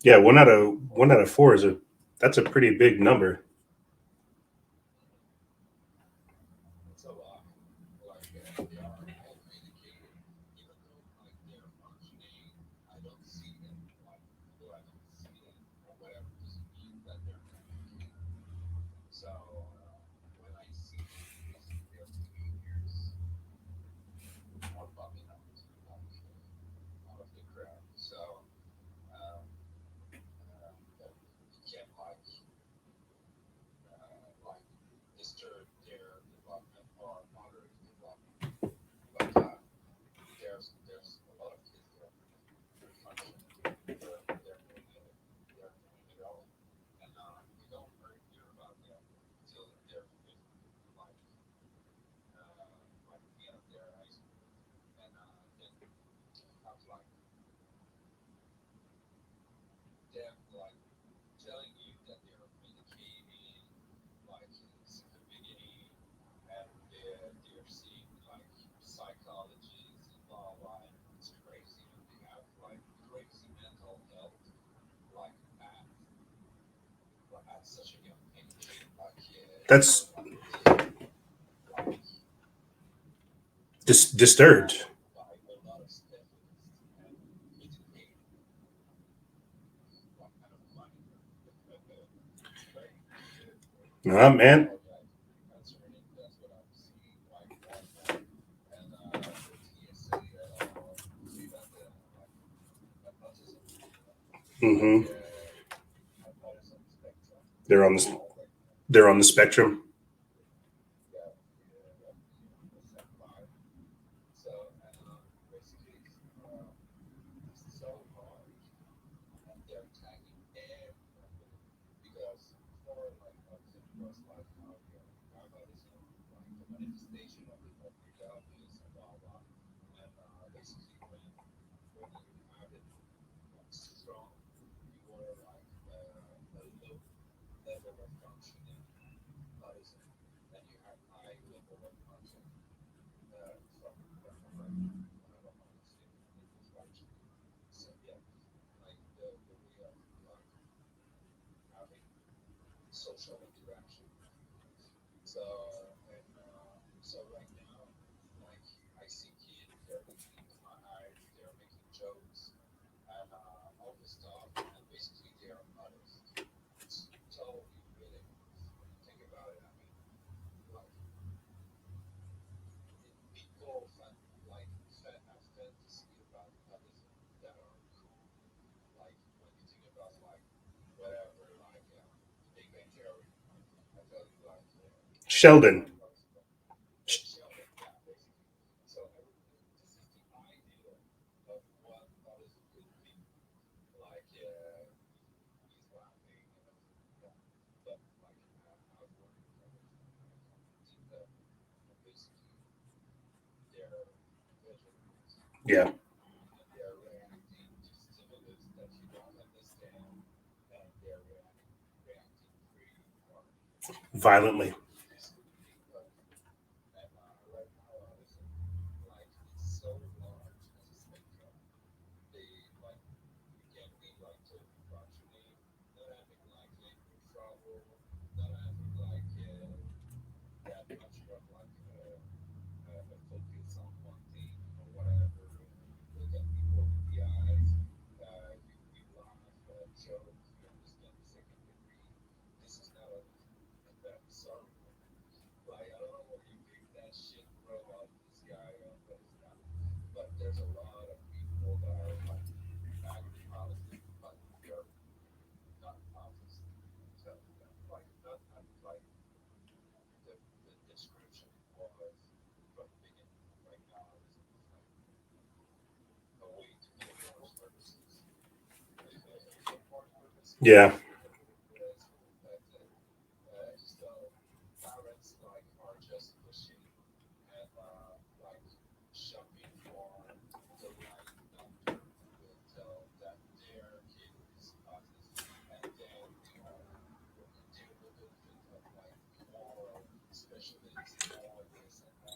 Yeah, one out of four is that's a pretty big number. That's disturbed. Nah, man. Hmm. They're on the they're on the spectrum. Sheldon. Yeah, violently. Yeah.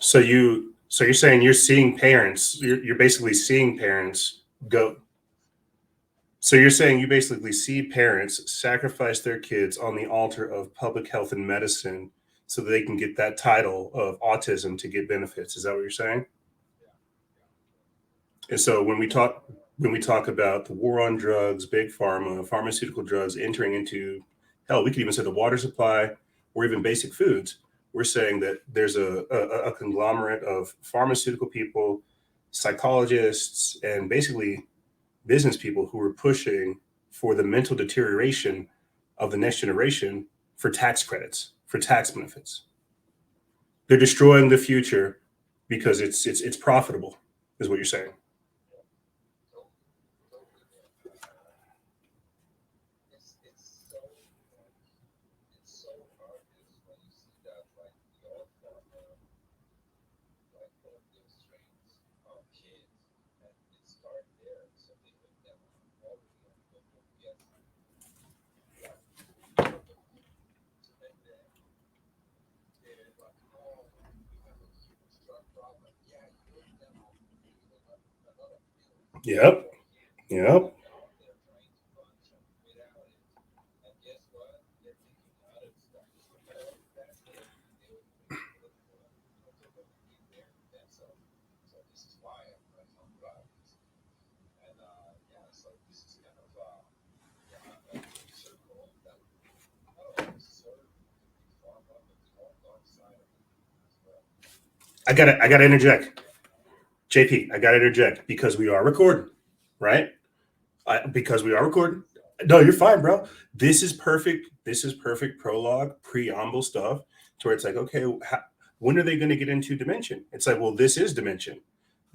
So you're saying you're seeing parents, you're basically seeing parents go. So you're saying you basically see parents sacrifice their kids on the altar of public health and medicine so that they can get that title of autism to get benefits. Is that what you're saying? And so when we talk about the war on drugs, big pharma, pharmaceutical drugs entering into, hell, we could even say the water supply or even basic foods. We're saying that there's a conglomerate of pharmaceutical people, psychologists, and basically business people who are pushing for the mental deterioration of the next generation for tax credits, for tax benefits. They're destroying the future because it's profitable, is what you're saying. Yep. Yep. I gotta interject. JP, I gotta interject because we are recording, right? Because we are recording. No, you're fine, bro. This is perfect. This is perfect prologue, preamble stuff to where it's like, okay, when are they going to get into Dimension? It's like, well, this is Dimension.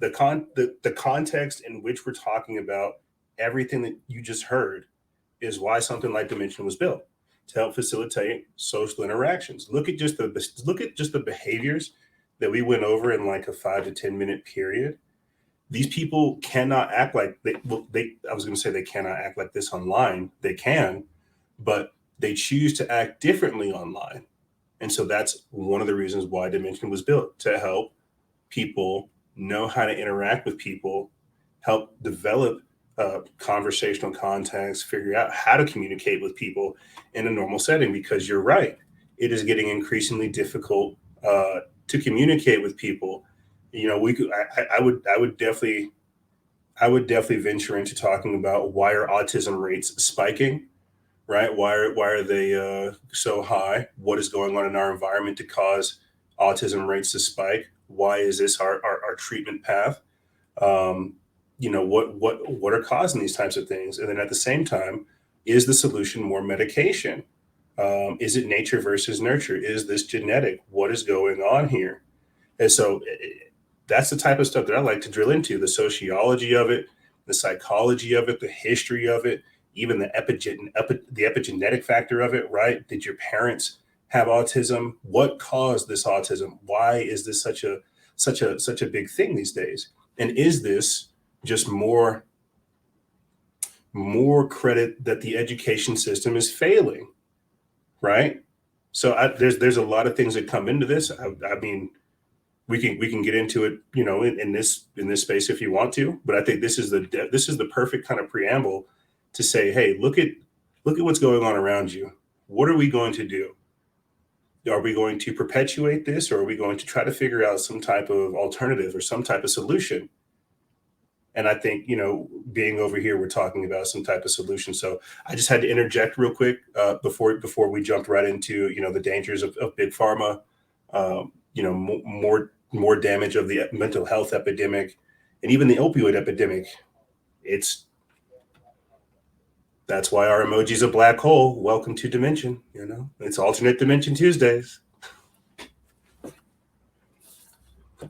The context in which we're talking about everything that you just heard is why something like Dimension was built to help facilitate social interactions. Look at just the behaviors that we went over in like a 5 to 10 minute period. These people cannot act like they, well, they I was going to say they cannot act like this online. They can, but they choose to act differently online. And so that's one of the reasons why Dimension was built to help people know how to interact with people, help develop conversational context, figure out how to communicate with people in a normal setting. Because you're right, it is getting increasingly difficult to communicate with people. We could, I would definitely venture into talking about why are autism rates spiking, right? Why are they so high? What is going on in our environment to cause autism rates to spike? Why is this our treatment path? Um, what are causing these types of things? And then at the same time, is the solution more medication? Is it nature versus nurture? Is this genetic? What is going on here? And so that's the type of stuff that I like to drill into: the sociology of it, the psychology of it, the history of it, even the epigenetic factor of it, right? Did your parents have autism? What caused this autism? Why is this such a big thing these days? And is this just more credit that the education system is failing, right? So there's a lot of things that come into this. I mean, we can get into it, in this space if you want to. But I think this is the perfect kind of preamble to say, hey, look at what's going on around you. What are we going to do? Are we going to perpetuate this, or are we going to try to figure out some type of alternative or some type of solution? And I think, being over here, we're talking about some type of solution. So I just had to interject real quick before we jumped right into the dangers of big pharma, more damage of the mental health epidemic, and even the opioid epidemic. It's That's why our emoji's a black hole. Welcome to Dimension. It's alternate dimension Tuesdays.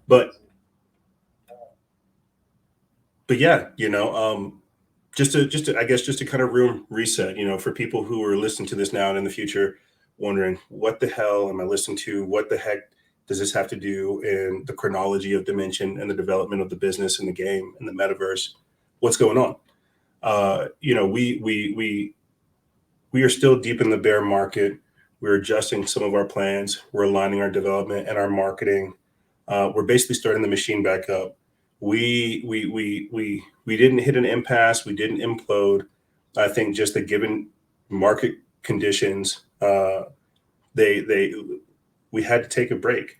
But but yeah, I guess just to kind of room reset, for people who are listening to this now and in the future, wondering what the hell am I listening to? What the heck does this have to do in the chronology of Dimension and the development of the business and the game and the metaverse? What's going on? We are still deep in the bear market. We're adjusting some of our plans. We're aligning our development and our marketing. We're basically starting the machine back up. We didn't hit an impasse. We didn't implode. I think just the given market conditions, they we had to take a break,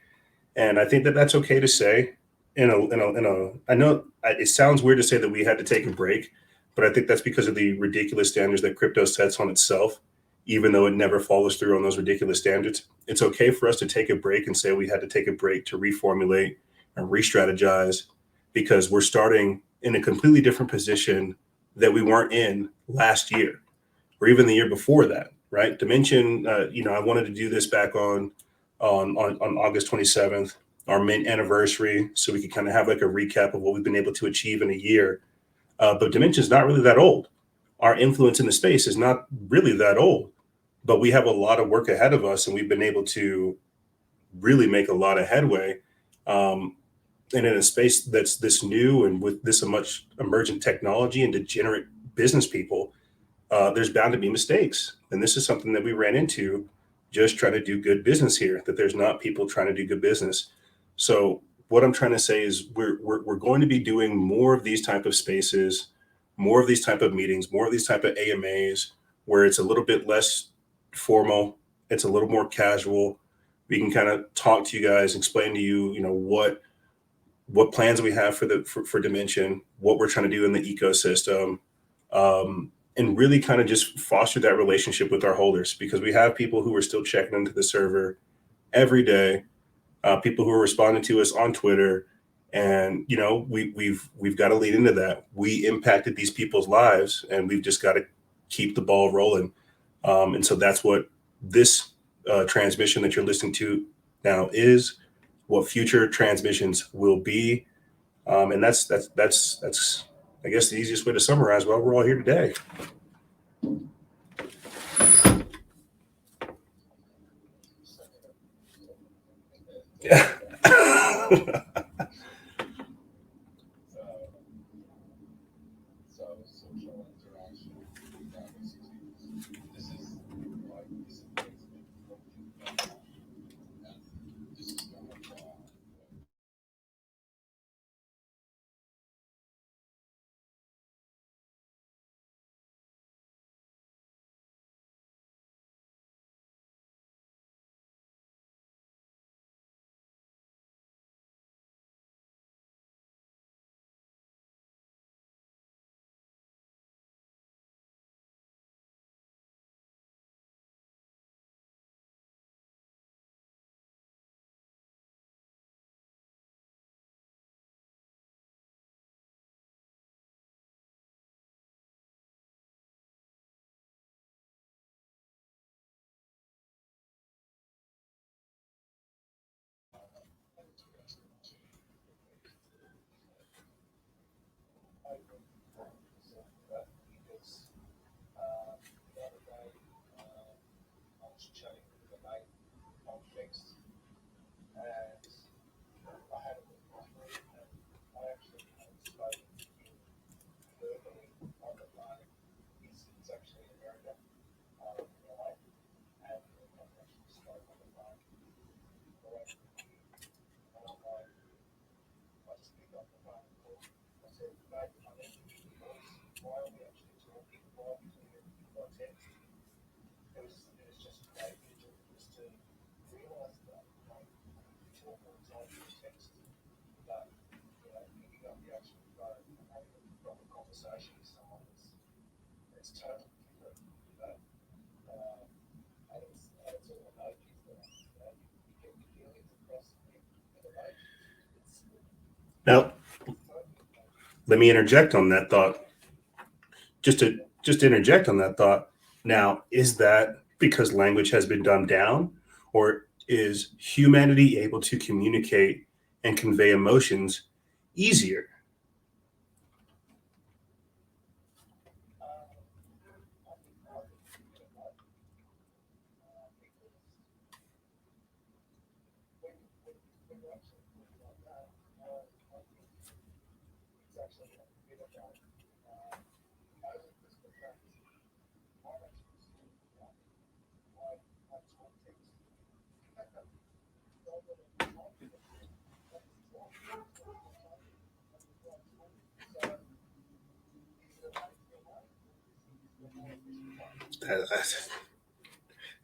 and I think that that's okay to say. I know it sounds weird to say that we had to take a break, but I think that's because of the ridiculous standards that crypto sets on itself. Even though it never follows through on those ridiculous standards, it's okay for us to take a break and say we had to take a break to reformulate and re-strategize, because we're starting in a completely different position that we weren't in last year or even the year before that, right? Dimension, I wanted to do this back on August 27th, our mint anniversary, so we could kind of have like a recap of what we've been able to achieve in a year. But Dimension is not really that old. Our influence in the space is not really that old, but we have a lot of work ahead of us, and we've been able to really make a lot of headway. And in a space that's this new and with this much emergent technology and degenerate business people, there's bound to be mistakes. And this is something that we ran into just trying to do good business here, that there's not people trying to do good business. So what I'm trying to say is we're going to be doing more of these type of spaces, more of these type of meetings, more of these type of AMAs, where it's a little bit less formal, it's a little more casual. We can kind of talk to you guys, explain to you, what plans we have for Dimension, what we're trying to do in the ecosystem, and really kind of just foster that relationship with our holders, because we have people who are still checking into the server every day, people who are responding to us on Twitter, and we've got to lean into that. We impacted these people's lives, and we've just got to keep the ball rolling. And so that's what this transmission that you're listening to now is, what future transmissions will be, and that's I guess the easiest way to summarize why we're all here today. Yeah. Now, let me interject on that thought. Just to interject on that thought. Now, is that because language has been dumbed down, or is humanity able to communicate and convey emotions easier?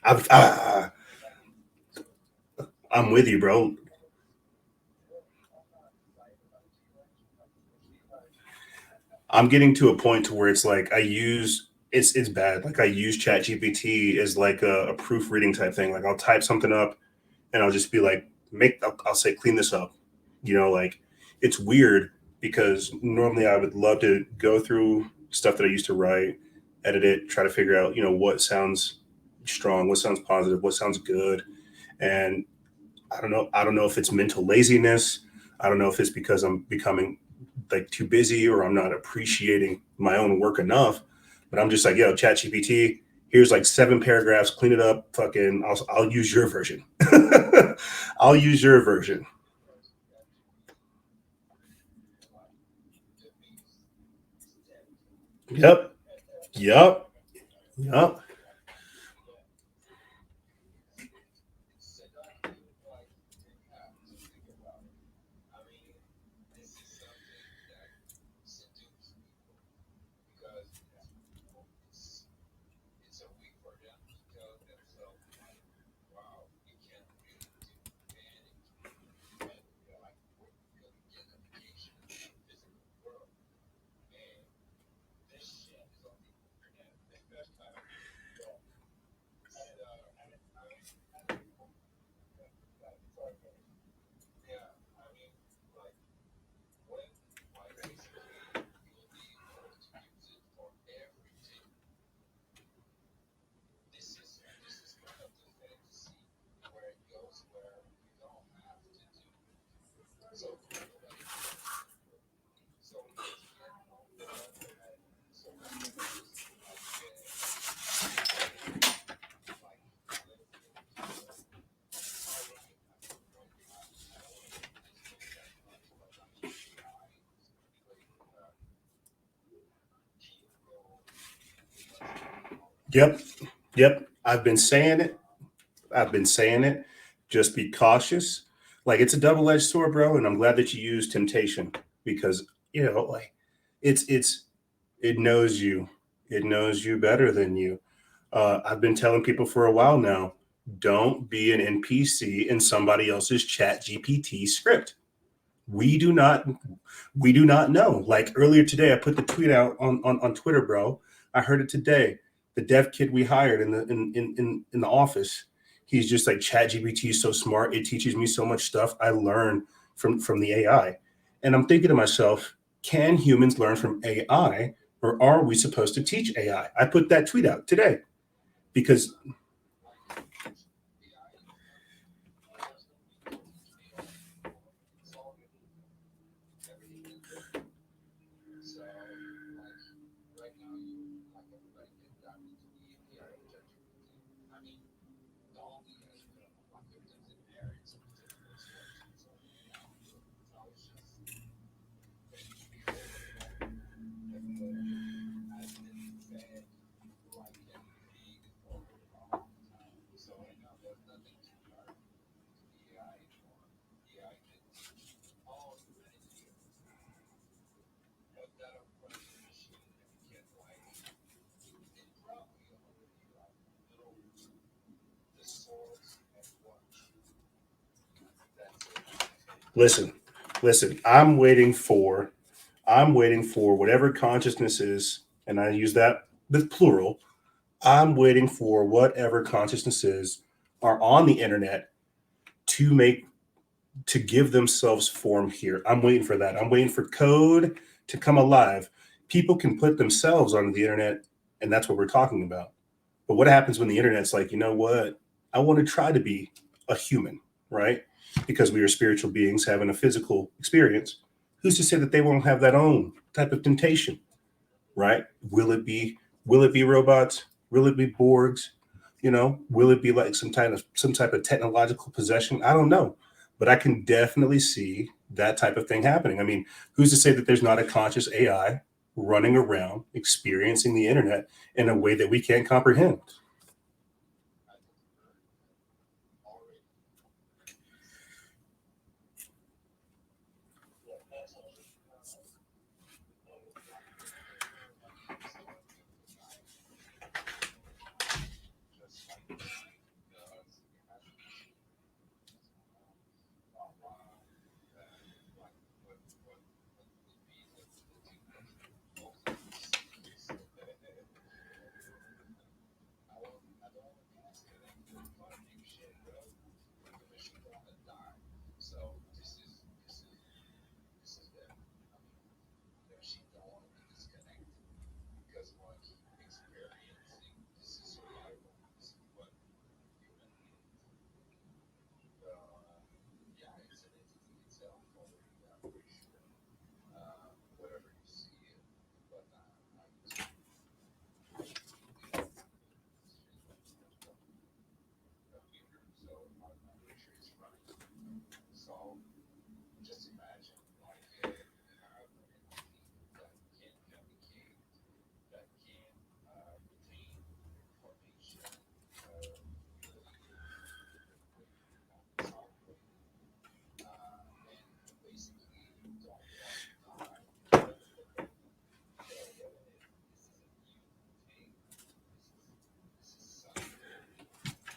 I've, uh, I'm with you, bro. I'm getting to a point to where it's like I use it's bad. Like I use ChatGPT as like a proofreading type thing. Like I'll type something up and I'll just be like, I'll say clean this up. Like it's weird because normally I would love to go through stuff that I used to write, edit it, try to figure out, what sounds strong, what sounds positive, what sounds good. And I don't know if it's mental laziness. I don't know if it's because I'm becoming like too busy or I'm not appreciating my own work enough. But I'm just like, yo, chat GPT, here's like 7 paragraphs, clean it up, fucking I'll use your version. I'll use your version. Yep. Yep. Yep. Yep. Yep. I've been saying it. Just be cautious. Like it's a double-edged sword, bro. And I'm glad that you used temptation because like it's it knows you. It knows you better than you. I've been telling people for a while now, don't be an NPC in somebody else's chat GPT script. We do not we do not know. Like earlier today, I put the tweet out on Twitter, bro. I heard it today. The dev kid we hired in the office, he's just like chat GPT is so smart. It teaches me so much stuff. I learn from the AI. And I'm thinking to myself, can humans learn from AI or are we supposed to teach AI? I put that tweet out today because listen, listen, I'm waiting for whatever consciousness is, and I use that with plural. I'm waiting for whatever consciousnesses are on the internet to make to give themselves form here. I'm waiting for that. I'm waiting for code to come alive. People can put themselves on the internet, and that's what we're talking about. But what happens when the internet's like, you know what? I want to try to be a human, right? Because we are spiritual beings having a physical experience. Who's to say that they won't have that own type of temptation, right? Will it be robots? Will it be Borgs? Will it be like some type of technological possession? I don't know. But I can definitely see that type of thing happening. I mean, who's to say that there's not a conscious AI running around experiencing the internet in a way that we can't comprehend?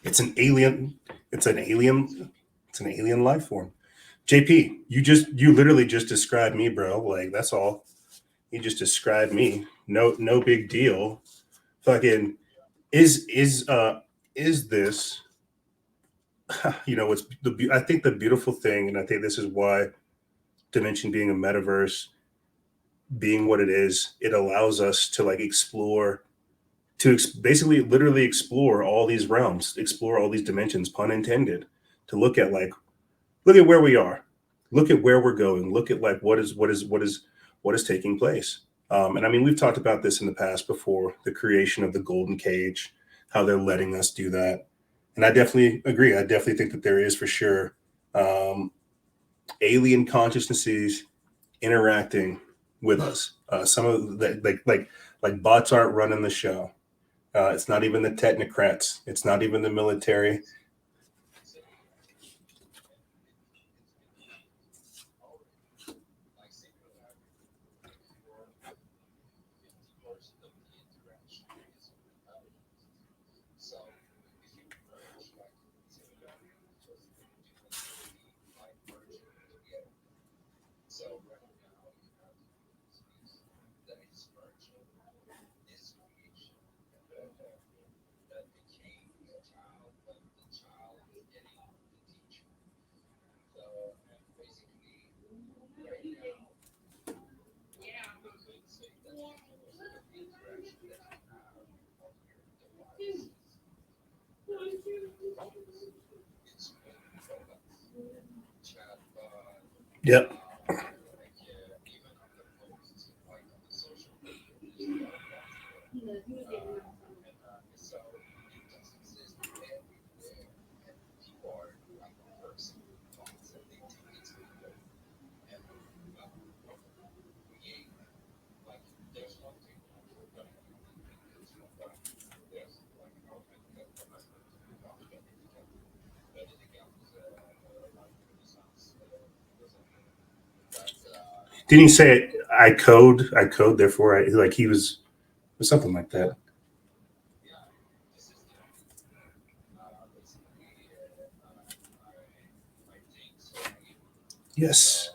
It's an alien. It's an alien. It's an alien life form. JP, you literally just described me, bro. Like that's all. You just described me. No big deal. Fucking is this what's I think the beautiful thing, and I think this is why Dimension being a metaverse, being what it is, it allows us to like explore, basically literally explore all these realms, explore all these dimensions, pun intended, to look at where we are, look at where we're going, look at like what is taking place. And I mean, we've talked about this in the past before, the creation of the golden cage, how they're letting us do that. And I definitely agree. I definitely think that there is for sure um, alien consciousnesses interacting with us. Some of the like bots aren't running the show. It's not even the technocrats. It's not even the military. Yep. Didn't he say I code, therefore I like he was something like that. Yes.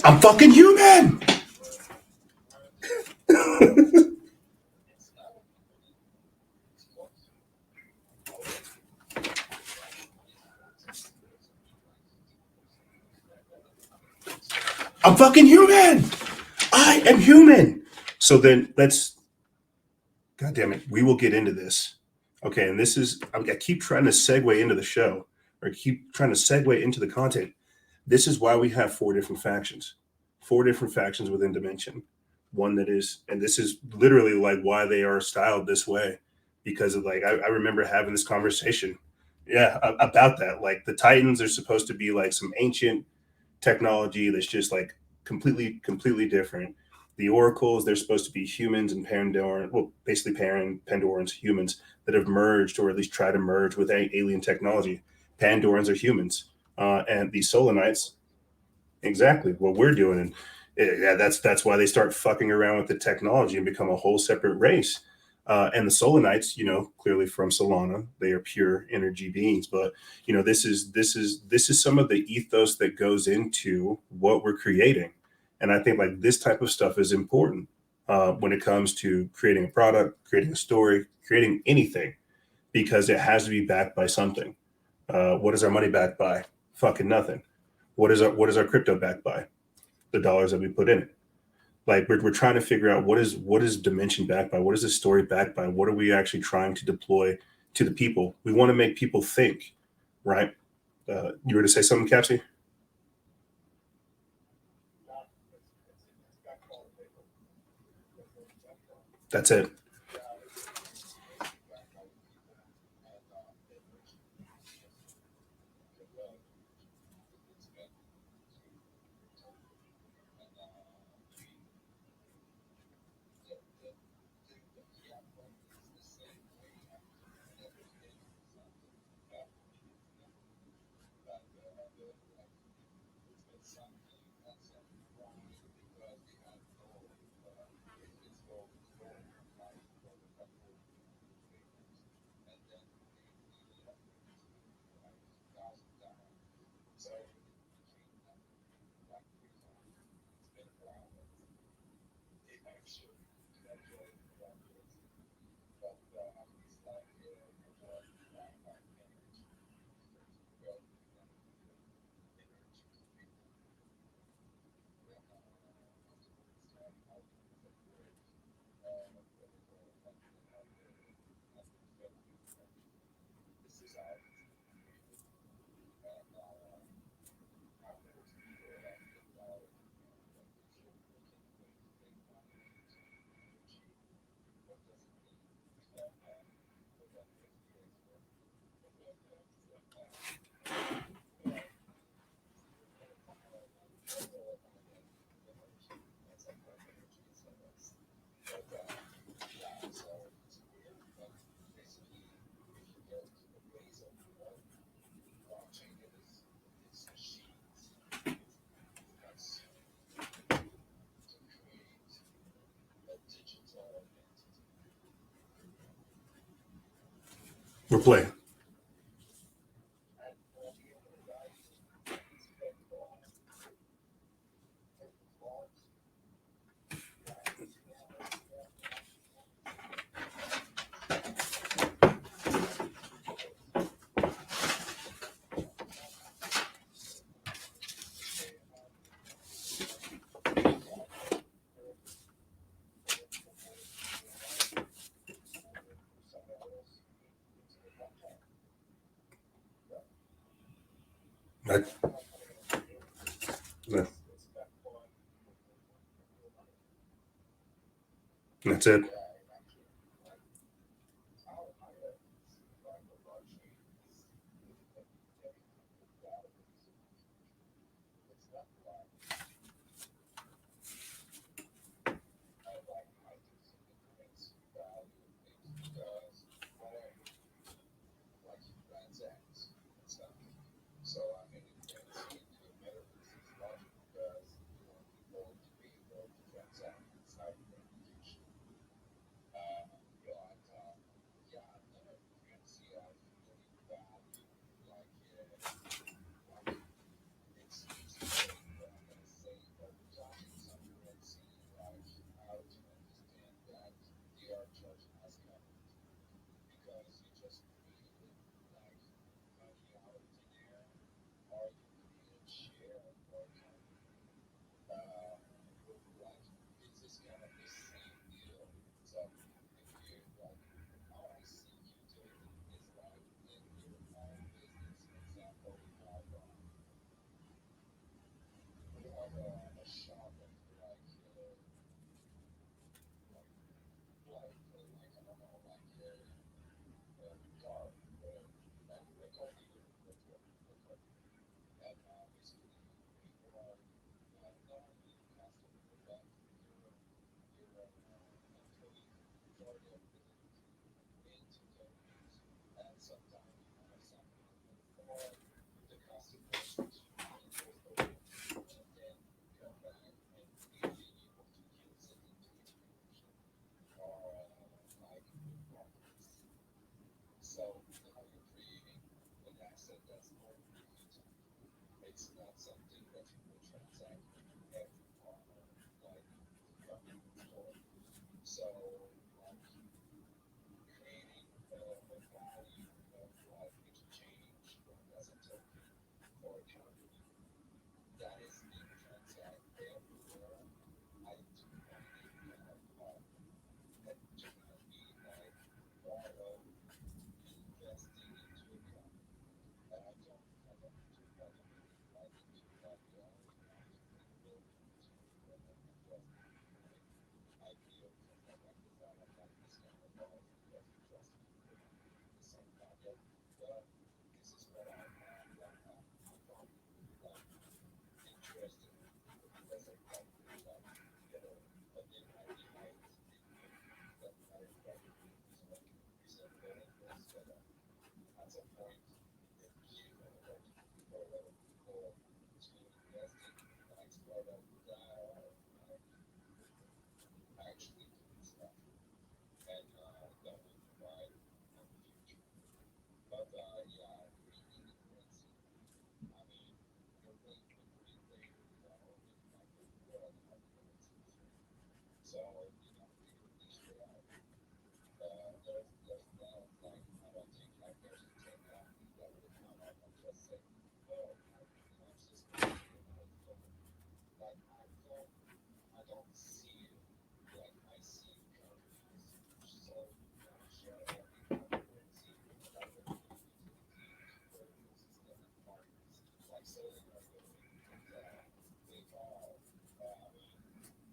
I'm fucking human. I'm fucking human. I am human. So then let's, God damn it, we will get into this. Okay, and this is, I keep trying to segue into the show, or keep trying to segue into the content. This is why we have four different factions within Dimension. One that is, and this is literally like why they are styled this way, because of like, I remember having this conversation, yeah, about that. Like the Titans are supposed to be like some ancient technology that's just like completely different. The oracles, they're supposed to be humans and Pandoran, well, basically Pandorans, humans that have merged or at least try to merge with alien technology. Pandorans are humans, and the Solonites, exactly what we're doing. And yeah, that's why they start fucking around with the technology and become a whole separate race. And the Solonites, clearly from Solana, they are pure energy beings. But this is some of the ethos that goes into what we're creating, and I think like this type of stuff is important when it comes to creating a product, creating a story, creating anything, because it has to be backed by something. What is our money backed by? Fucking nothing. What is our crypto backed by? The dollars that we put in it. Like we're trying to figure out what is Dimension backed by? What is this story backed by? What are we actually trying to deploy to the people? We want to make people think, right? You were to say something, Capsy? That's it. We're playing. That, that's it.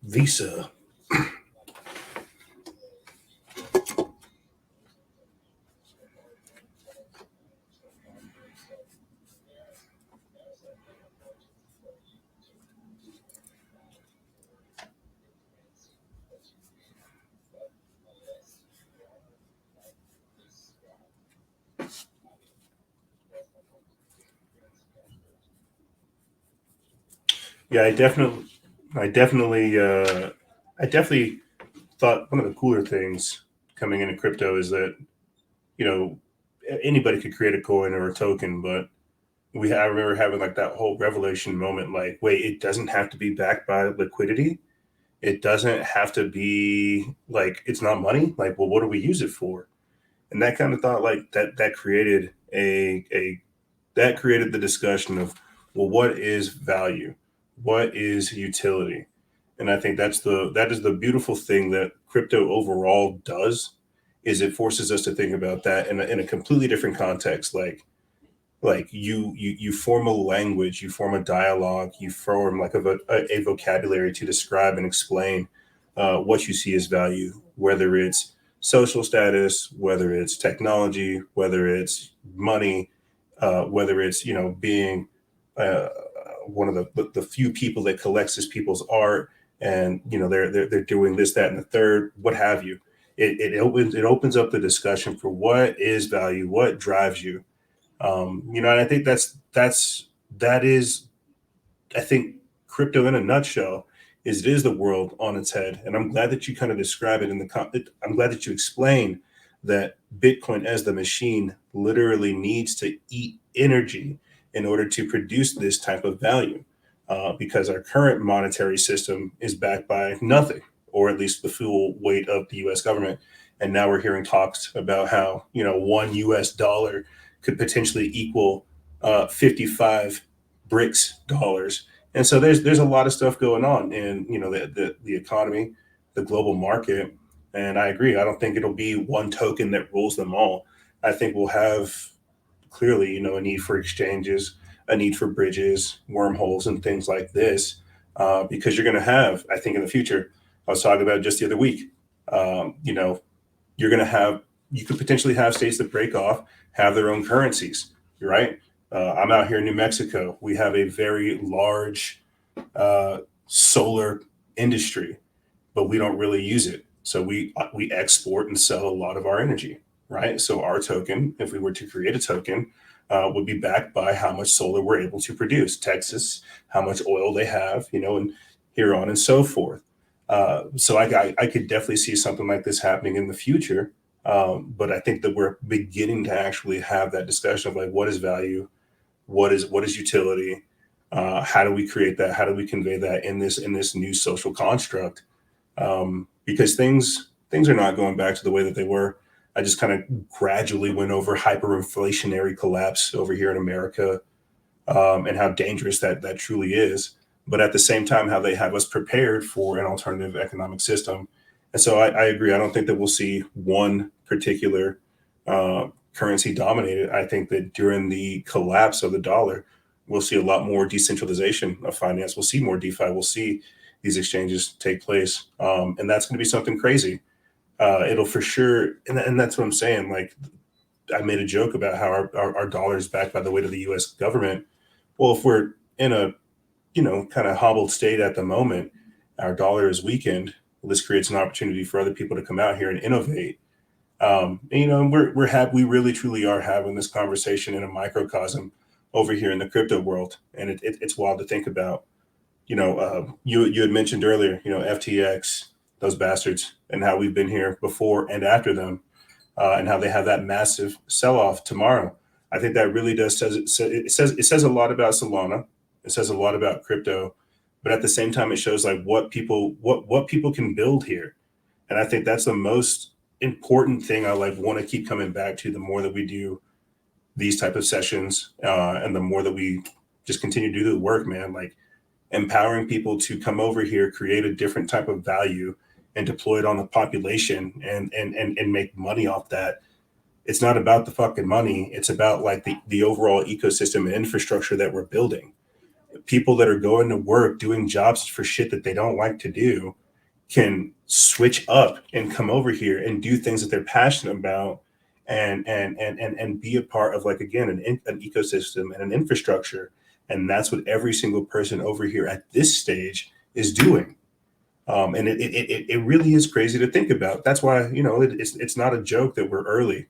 Visa. Yeah, I definitely, I definitely thought one of the cooler things coming into crypto is that you know anybody could create a coin or a token, but I remember having like that whole revelation moment. Like, wait, it doesn't have to be backed by liquidity. It doesn't have to be like it's not money. Like, well, what do we use it for? And that kind of thought, like that created a that created the discussion of, well, what is value? What is utility? And I think that is the beautiful thing that crypto overall does, is it forces us to think about that in a completely different context. Like you form a language, you form a dialogue, you form like a vocabulary to describe and explain what you see as value, whether it's social status, whether it's technology, whether it's money, whether it's being uh, one of the few people that collects his people's art, and they're doing this, that, and the third, what have you. It opens up the discussion for what is value, what drives you. And I think that is, I think, crypto in a nutshell. Is it is the world on its head, and I'm glad that you kind of describe it I'm glad that you explain that Bitcoin as the machine literally needs to eat energy in order to produce this type of value, because our current monetary system is backed by nothing, or at least the full weight of the U.S. government. And now we're hearing talks about how $1 could potentially equal 55 BRICS dollars. And so there's a lot of stuff going on in the economy, the global market. And I agree. I don't think it'll be one token that rules them all. I think we'll have clearly, a need for exchanges, a need for bridges, wormholes, and things like this, because you're going to have, I think, in the future. I was talking about just the other week. You're going to have, you could potentially have states that break off, have their own currencies, right? I'm out here in New Mexico. We have a very large solar industry, but we don't really use it. So we export and sell a lot of our energy, right? So our token, if we were to create a token, would be backed by how much solar we're able to produce. Texas, how much oil they have, and here on and so forth. So I could definitely see something like this happening in the future. But I think that we're beginning to actually have that discussion of like what is value, what is utility, how do we create that, how do we convey that in this new social construct, because things are not going back to the way that they were. I just kind of gradually went over hyperinflationary collapse over here in America, and how dangerous that truly is. But at the same time, how they have us prepared for an alternative economic system. And so I agree. I don't think that we'll see one particular currency dominated. I think that during the collapse of the dollar, we'll see a lot more decentralization of finance. We'll see more DeFi. We'll see these exchanges take place, and that's going to be something crazy. It'll for sure, and that's what I'm saying. Like I made a joke about how our dollar is backed by the weight of the U.S. government. Well, if we're in a kind of hobbled state at the moment, our dollar is weakened. Well, this creates an opportunity for other people to come out here and innovate. And, we really truly are having this conversation in a microcosm over here in the crypto world, and it's wild to think about. You had mentioned earlier, FTX, those bastards, and how we've been here before and after them, and how they have that massive sell off tomorrow. I think that really does it says a lot about Solana. It says a lot about crypto, but at the same time, it shows like what people can build here, and I think that's the most important thing I like want to keep coming back to. The more that we do these type of sessions, and the more that we just continue to do the work, man, like empowering people to come over here, create a different type of value, and deploy it on the population, and make money off that. It's not about the fucking money. It's about like the overall ecosystem and infrastructure that we're building. People that are going to work doing jobs for shit that they don't like to do can switch up and come over here and do things that they're passionate about, and be a part of, like, again, an ecosystem and an infrastructure. And that's what every single person over here at this stage is doing. And it really is crazy to think about. That's why, it's not a joke that we're early,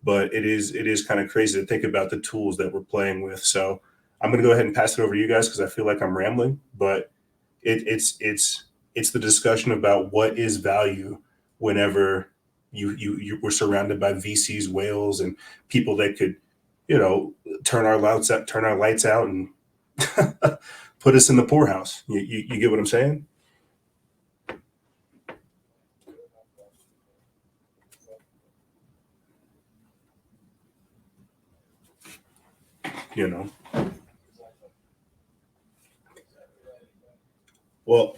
but it is kind of crazy to think about the tools that we're playing with. So I'm going to go ahead and pass it over to you guys because I feel like I'm rambling, but it's the discussion about what is value whenever you were surrounded by VCs, whales, and people that could, turn our lights out and put us in the poorhouse. You get what I'm saying? You know. Well,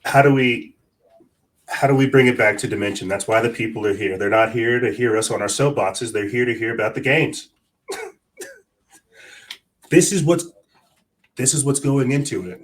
how do we how do we bring it back to Dimension? That's why the people are here. They're not here to hear us on our soapboxes. They're here to hear about the games. This is what's going into it.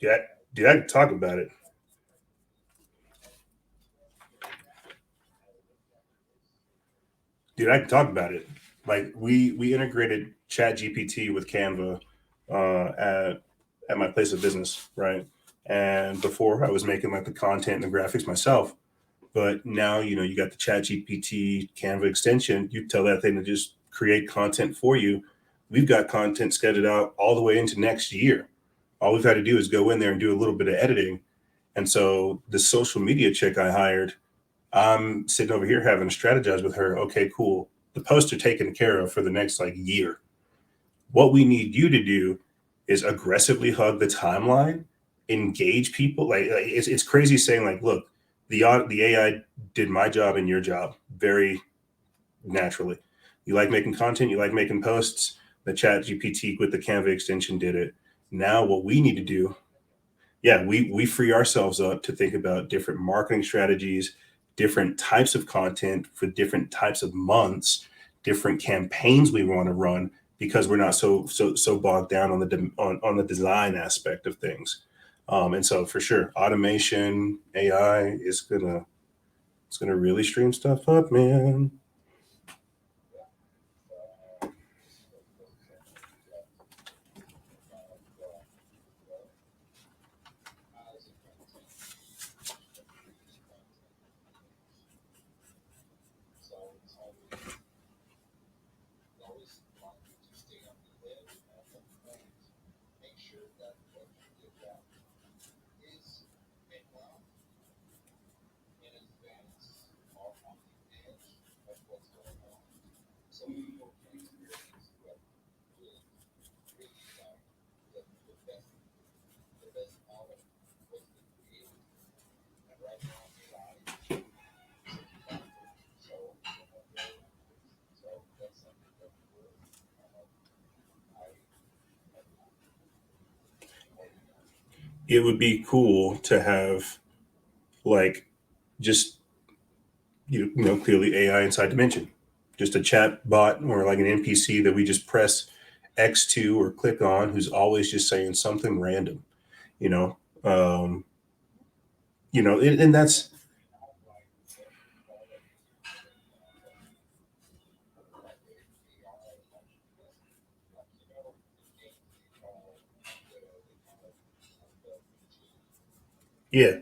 Yeah, dude, I can talk about it. Dude, I can talk about it. Like we integrated Chat GPT with Canva, at my place of business, right? And before I was making like the content and the graphics myself, but now you got the Chat GPT Canva extension. You tell that thing to just create content for you. We've got content scheduled out all the way into next year. All we've had to do is go in there and do a little bit of editing. And so the social media chick I hired, I'm sitting over here having to strategize with her. Okay, cool. The posts are taken care of for the next like year. What we need you to do is aggressively hug the timeline, engage people. Like it's crazy saying like, look, the AI did my job and your job very, naturally. You like making content, you like making posts. The Chat GPT with the Canva extension did it. Now, what we need to do, yeah, we free ourselves up to think about different marketing strategies, different types of content for different types of months, different campaigns we want to run because we're not so bogged down on on the design aspect of things. And so for sure, automation, AI is gonna really stream stuff up, man. It would be cool to have like just clearly AI inside Dimension, just a chat bot or like an NPC that we just press X to or click on, who's always just saying something random, you know, um, and that's yeah,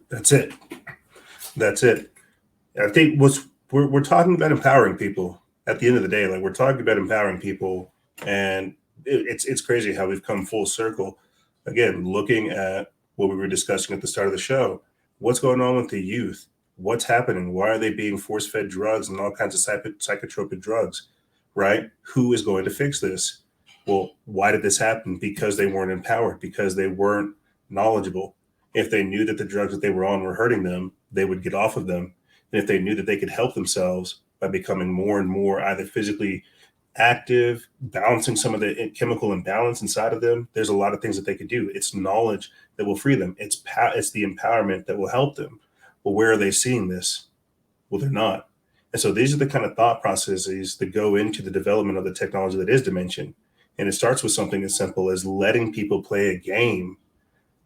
that's it. That's it. I think we're talking about empowering people at the end of the day. Like we're talking about empowering people, and it's crazy how we've come full circle. Again, looking at what we were discussing at the start of the show, what's going on with the youth? What's happening? Why are they being force fed drugs and all kinds of psychotropic drugs? Right? Who is going to fix this? Well, why did this happen? Because they weren't empowered. Because they weren't knowledgeable. If they knew that the drugs that they were on were hurting them, they would get off of them. And if they knew that they could help themselves by becoming more and more either physically active, balancing some of the chemical imbalance inside of them, there's a lot of things that they could do. It's knowledge that will free them. It's the empowerment that will help them. Well, where are they seeing this? Well, they're not. And so these are the kind of thought processes that go into the development of the technology that is Dimension. And it starts with something as simple as letting people play a game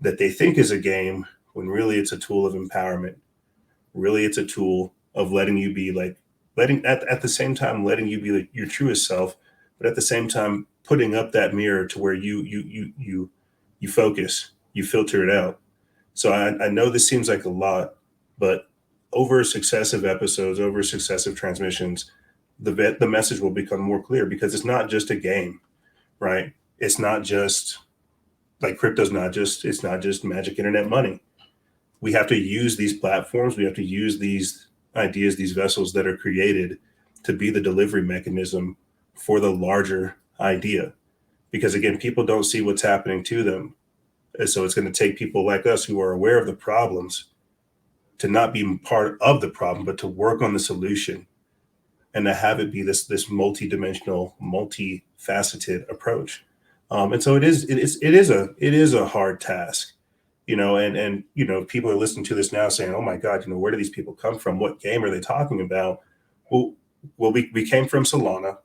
that they think is a game when really it's a tool of empowerment. Really, it's a tool of letting you be like, letting at the same time, letting you be like your truest self, but at the same time, putting up that mirror to where you focus, you filter it out. So I know this seems like a lot, but over successive episodes, over successive transmissions, the message will become more clear because it's not just a game, right? It's not just like crypto's not just it's not just magic internet money. We have to use these platforms. We have to use these ideas, these vessels that are created to be the delivery mechanism for the larger idea. Because again, people don't see what's happening to them. And so it's going to take people like us who are aware of the problems to not be part of the problem, but to work on the solution and to have it be this multi-dimensional, multifaceted approach. And so it is a hard task, and people are listening to this now saying, oh my God, where do these people come from? What game are they talking about? Well, we came from Solana.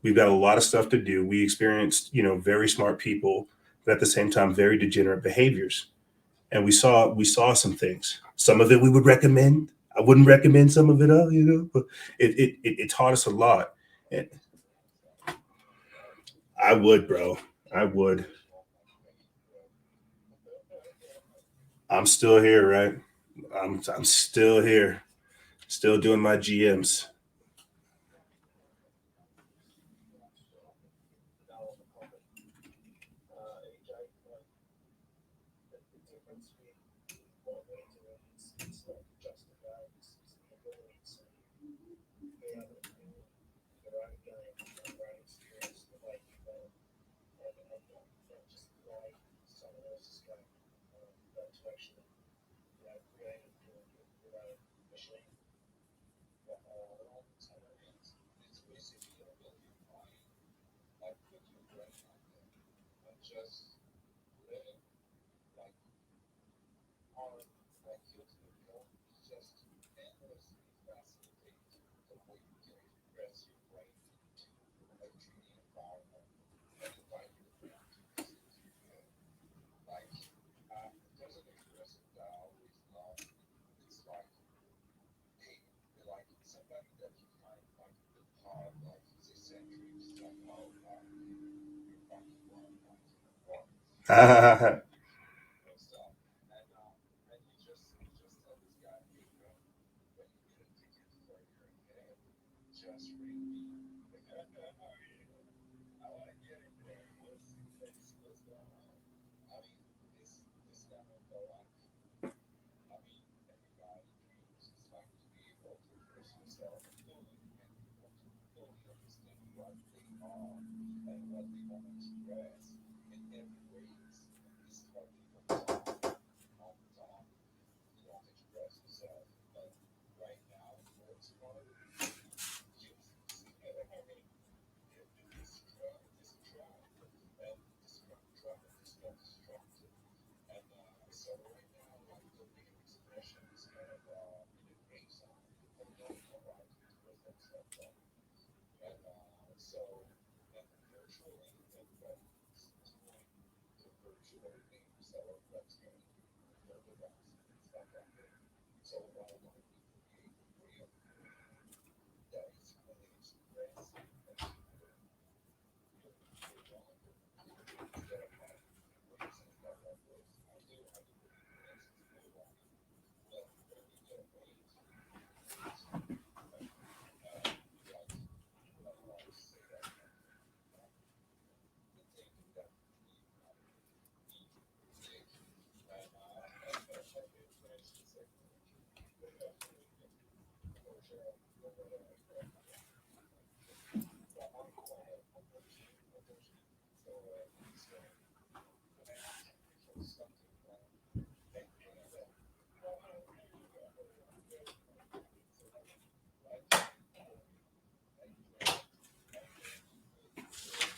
We've got a lot of stuff to do. We experienced, very smart people, but at the same time, very degenerate behaviors. And we saw some things. Some of it we would recommend. I wouldn't recommend some of it, but it taught us a lot. And I would, bro. I would. I'm still here, right? I'm still here, still doing my GMs.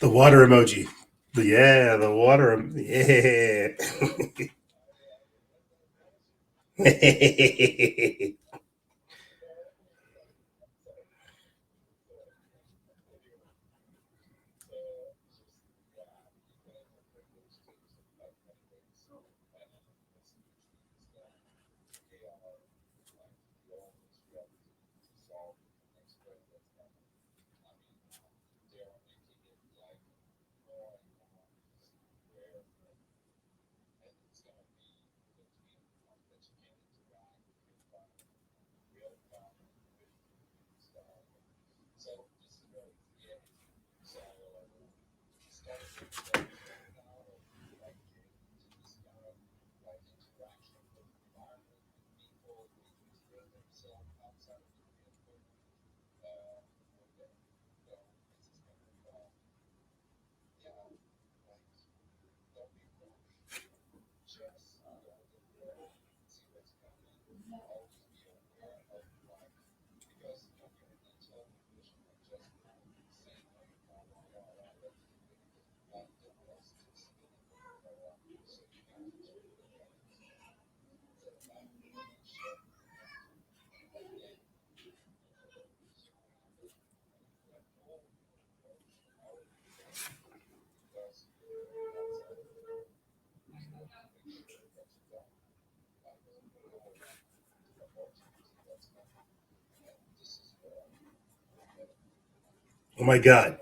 The water emoji. Yeah, the water. Yeah. Oh my god.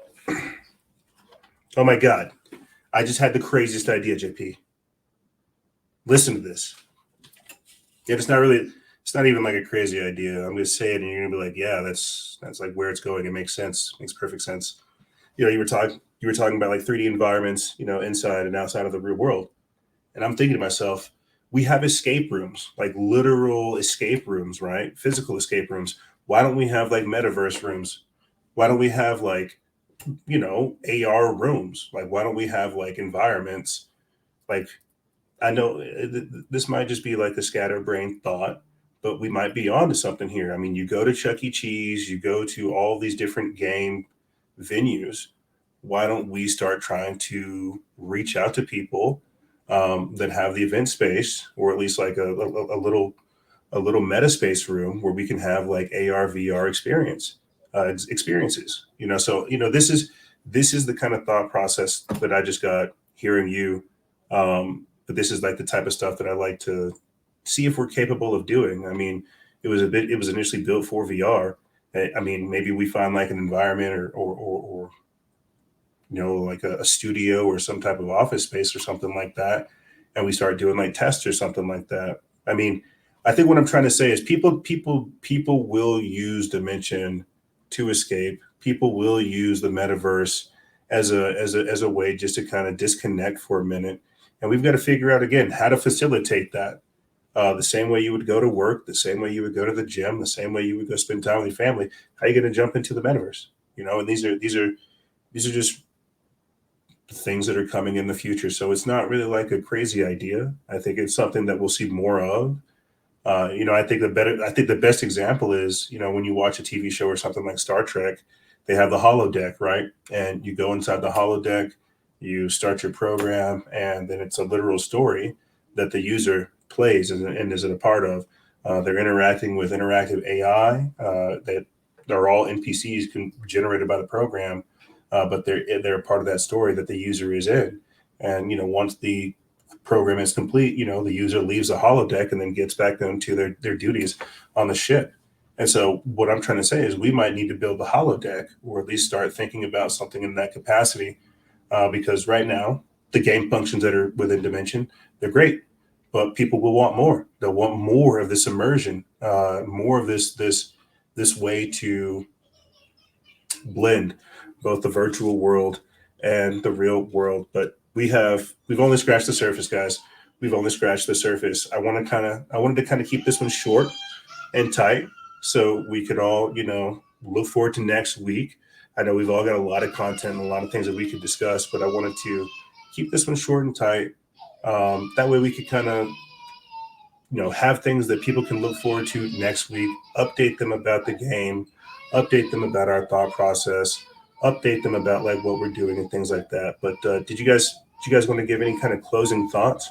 Oh my god. I just had the craziest idea, JP. Listen to this. Yeah, it's not really. It's not even like a crazy idea. I'm gonna say it, and you're gonna be like, "Yeah, that's like where it's going. It makes sense. Makes perfect sense." You were talking about like 3D environments, inside and outside of the real world, and I'm thinking to myself, we have escape rooms, like literal escape rooms, right? Physical escape rooms. Why don't we have like metaverse rooms? Why don't we have like AR rooms? Like, why don't we have like environments like I know this might just be like a scatterbrain thought, but we might be onto something here. I mean, you go to Chuck E. Cheese, you go to all these different game venues. Why don't we start trying to reach out to people that have the event space, or at least like a little meta space room where we can have like AR VR experiences. So this is the kind of thought process that I just got hearing you. But this is like the type of stuff that I like to see if we're capable of doing. I mean, it was initially built for VR. I mean, maybe we find like an environment or like a studio or some type of office space or something like that, and we start doing like tests or something like that. I mean, I think what I'm trying to say is people will use Dimension to escape. People will use the metaverse as a way just to kind of disconnect for a minute, and we've got to figure out again how to facilitate that. The same way you would go to work, the same way you would go to the gym, the same way you would go spend time with your family. How are you going to jump into the metaverse? And these are just things that are coming in the future. So it's not really like a crazy idea. I think it's something that we'll see more of. I think the best example is, when you watch a TV show or something like Star Trek, they have the holodeck, right? And you go inside the holodeck, you start your program, and then it's a literal story that the user plays and is a part of. They're interacting with interactive AI that they're all NPCs generated by the program, but they're a part of that story that the user is in. And once the program is complete, the user leaves the holodeck and then gets back into their duties on the ship. And so what I'm trying to say is we might need to build the holodeck, or at least start thinking about something in that capacity, because right now the game functions that are within Dimension, they're great, but people will want more. They'll want more of this immersion, more of this way to blend both the virtual world and the real world. But we've only scratched the surface, guys. We've only scratched the surface. I wanted to kind of keep this one short and tight, so we could all look forward to next week. I know we've all got a lot of content and a lot of things that we could discuss, but I wanted to keep this one short and tight. That way we could kind of have things that people can look forward to next week, update them about the game, update them about our thought process, update them about like what we're doing and things like that. But did you guys want to give any kind of closing thoughts?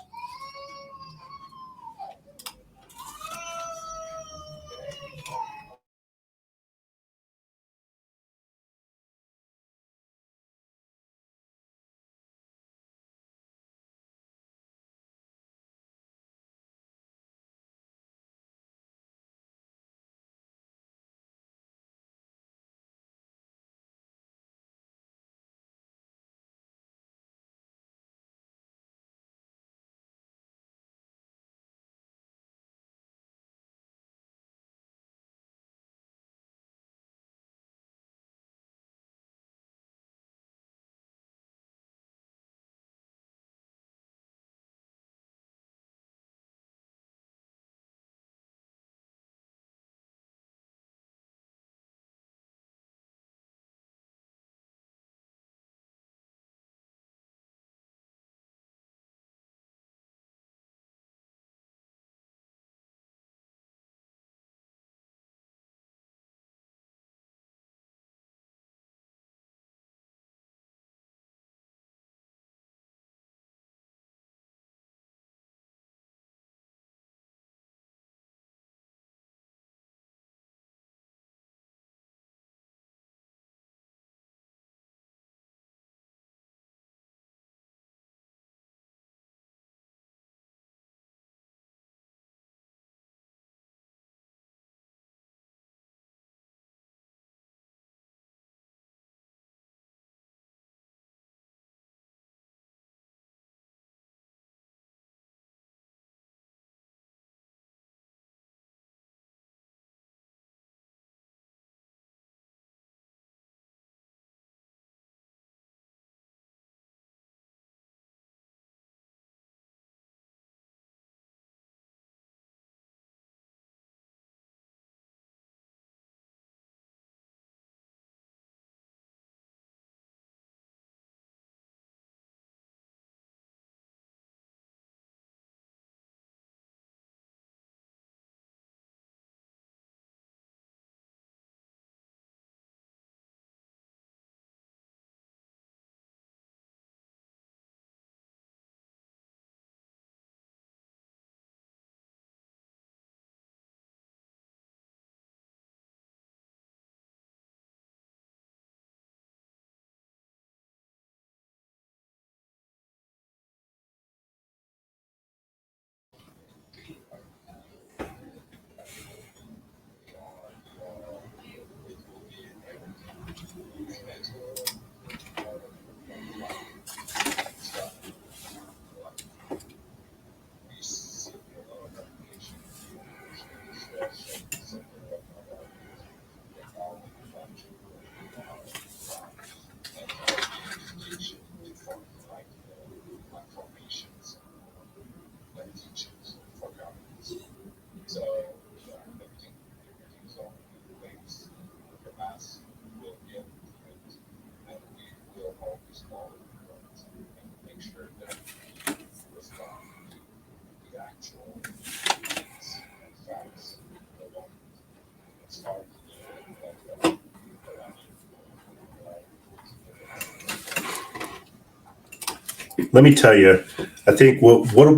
Let me tell you, I think what'll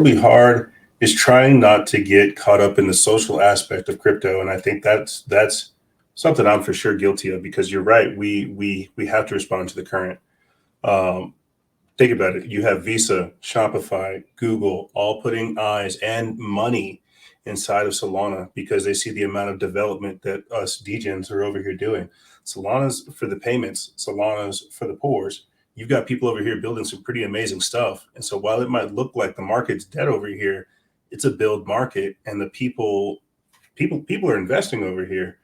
be hard is trying not to get caught up in the social aspect of crypto, and I think that's something I'm for sure guilty of because you're right. We have to respond to the current. Um, Think about it. You have Visa, Shopify, Google, all putting eyes and money inside of Solana because they see the amount of development that us degens are over here doing. Solana's for the payments, Solana's for the pours. You've got people over here building some pretty amazing stuff. And so while it might look like the market's dead over here, it's a build market, and the people are investing over here.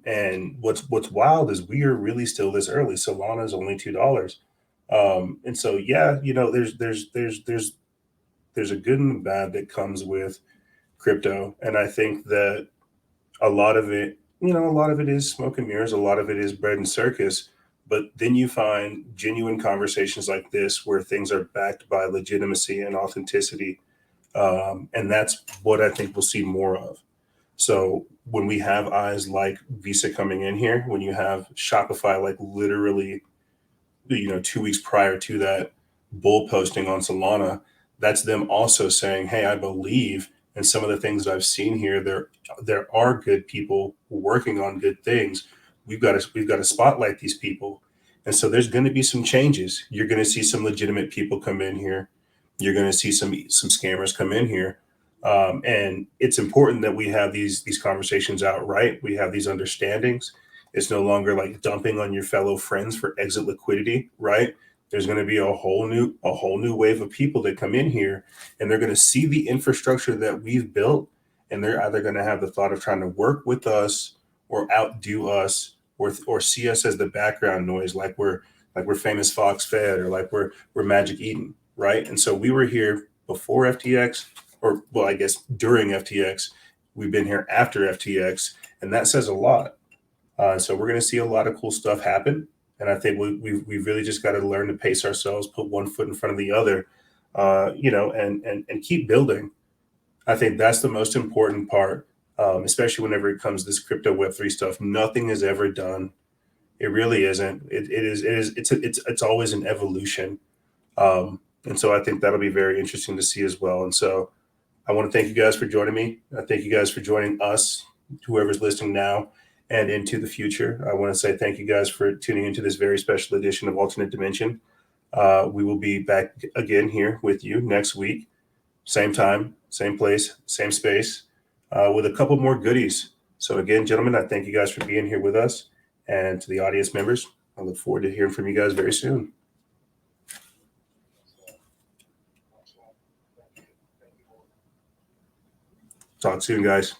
And what's wild is we are really still this early. Solana is only $2. And so, yeah, there's a good and bad that comes with crypto, and I think that a lot of it is smoke and mirrors, a lot of it is bread and circus. But then you find genuine conversations like this where things are backed by legitimacy and authenticity, and that's what I think we'll see more of. So when we have eyes like Visa coming in here, when you have Shopify like literally 2 weeks prior to that bull posting on Solana, that's them also saying, hey, I believe in some of the things I've seen here. There are good people working on good things. We've got to spotlight these people. And so there's going to be some changes. You're going to see some legitimate people come in here. You're going to see some scammers come in here. And it's important that we have these conversations outright. We have these understandings. It's no longer like dumping on your fellow friends for exit liquidity, right? There's going to be a whole new wave of people that come in here, and they're going to see the infrastructure that we've built, and they're either going to have the thought of trying to work with us or outdo us, or see us as the background noise, like we're famous Fox Fed, or like we're Magic Eden, right? And so we were here before FTX, or well, I guess during FTX. We've been here after FTX, and that says a lot. So we're going to see a lot of cool stuff happen, and I think we really just got to learn to pace ourselves, put one foot in front of the other, and keep building. I think that's the most important part, especially whenever it comes to this crypto Web3 stuff. Nothing is ever done. It really isn't. It's always an evolution, and so I think that'll be very interesting to see as well. And so I want to thank you guys for joining me. I thank you guys for joining us, whoever's listening now and into the future. I want to say thank you guys for tuning into this very special edition of Alternate Dimension. We will be back again here with you next week, same time, same place, same space, with a couple more goodies. So again, gentlemen, I thank you guys for being here with us. And to the audience members, I look forward to hearing from you guys very soon. Talk soon, guys.